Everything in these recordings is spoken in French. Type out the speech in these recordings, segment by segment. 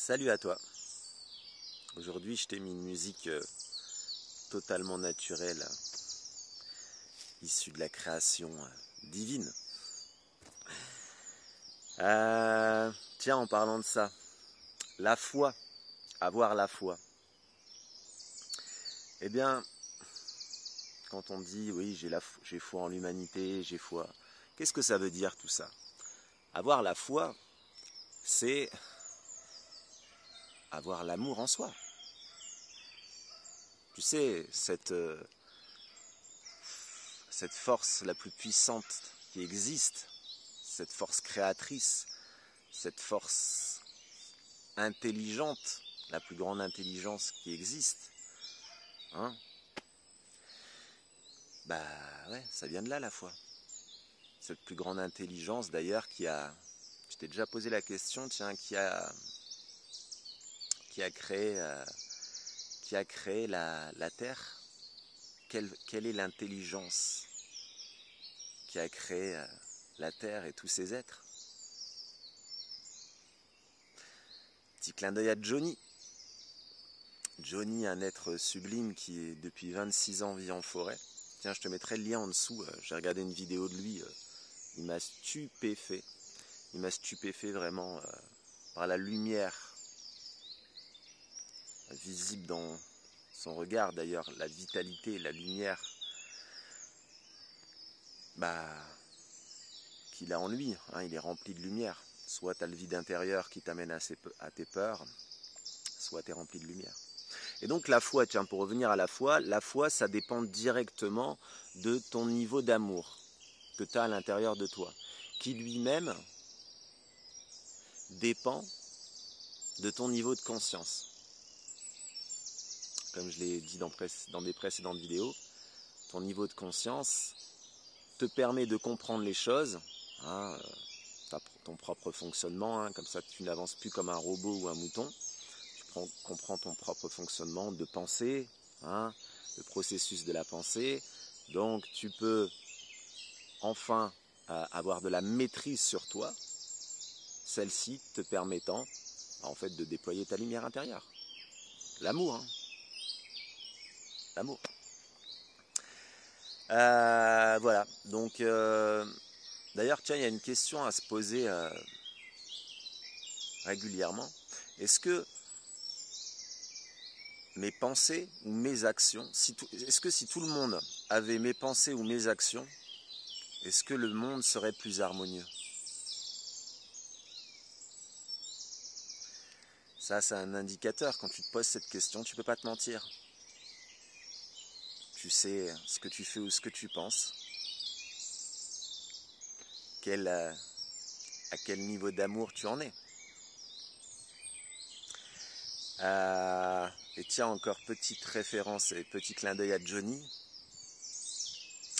Salut à toi. Aujourd'hui, je t'ai mis une musique totalement naturelle, issue de la création divine. Tiens, en parlant de ça, la foi, avoir la foi. Eh bien, quand on dit oui, j'ai foi en l'humanité, j'ai foi, qu'est-ce que ça veut dire tout ça? Avoir la foi, c'est avoir l'amour en soi. Tu sais, cette force la plus puissante qui existe, cette force créatrice, cette force intelligente, la plus grande intelligence qui existe, hein? Bah ouais, ça vient de là la foi. Cette plus grande intelligence d'ailleurs qui a, tu t'es déjà posé la question, tiens, qui a créé la Terre. Quelle est l'intelligence qui a créé la Terre et tous ses êtres? Petit clin d'œil à Johnny. Johnny, un être sublime qui depuis 26 ans vit en forêt. Tiens, je te mettrai le lien en dessous. J'ai regardé une vidéo de lui. Il m'a stupéfait. Il m'a stupéfait vraiment par la lumière visible dans son regard d'ailleurs, la vitalité, la lumière qu'il a en lui, hein, il est rempli de lumière. Soit tu as le vide intérieur qui t'amène à tes peurs, soit tu es rempli de lumière. Et donc la foi, tiens, pour revenir à la foi ça dépend directement de ton niveau d'amour que tu as à l'intérieur de toi, qui lui-même dépend de ton niveau de conscience. Comme je l'ai dit dans des précédentes vidéos, ton niveau de conscience te permet de comprendre les choses, hein, ton propre fonctionnement, hein, comme ça tu n'avances plus comme un robot ou un mouton, tu comprends ton propre fonctionnement de pensée, hein, le processus de la pensée, donc tu peux enfin avoir de la maîtrise sur toi, celle-ci te permettant en fait de déployer ta lumière intérieure, l'amour, hein. L'amour. Voilà, donc d'ailleurs tiens, il y a une question à se poser régulièrement. Est-ce que mes pensées ou mes actions, est-ce que si tout le monde avait mes pensées ou mes actions, est-ce que le monde serait plus harmonieux? Ça, c'est un indicateur. Quand tu te poses cette question, tu ne peux pas te mentir. Tu sais ce que tu fais ou ce que tu penses. À quel niveau d'amour tu en es. Et tiens, encore petite référence et petit clin d'œil à Johnny,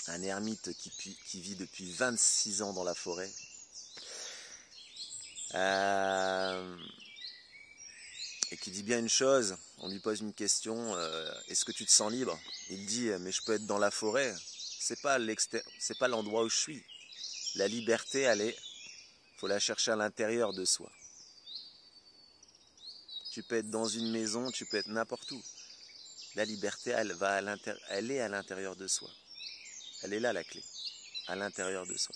un ermite qui vit depuis 26 ans dans la forêt. Et qui dit bien une chose, on lui pose une question, est-ce que tu te sens libre? Il dit, mais je peux être dans la forêt, c'est pas l'endroit où je suis. La liberté, faut la chercher à l'intérieur de soi. Tu peux être dans une maison, tu peux être n'importe où. La liberté, elle est à l'intérieur de soi. Elle est là la clé, à l'intérieur de soi.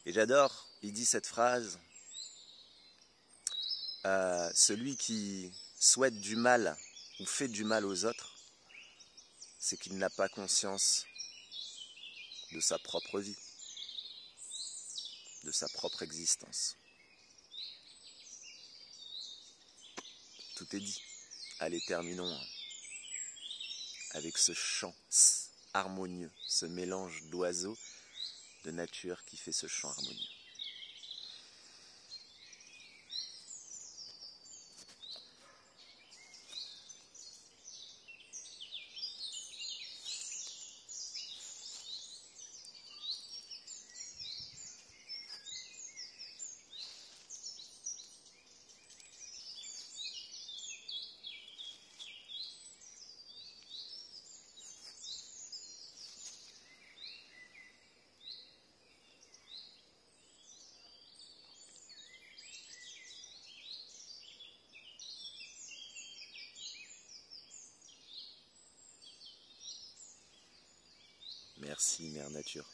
Et j'adore, il dit cette phrase, celui qui souhaite du mal ou fait du mal aux autres, c'est qu'il n'a pas conscience de sa propre vie, de sa propre existence. Tout est dit. Allez, terminons avec ce chant harmonieux, ce mélange d'oiseaux, de nature qui fait ce chant harmonieux. Merci Mère Nature.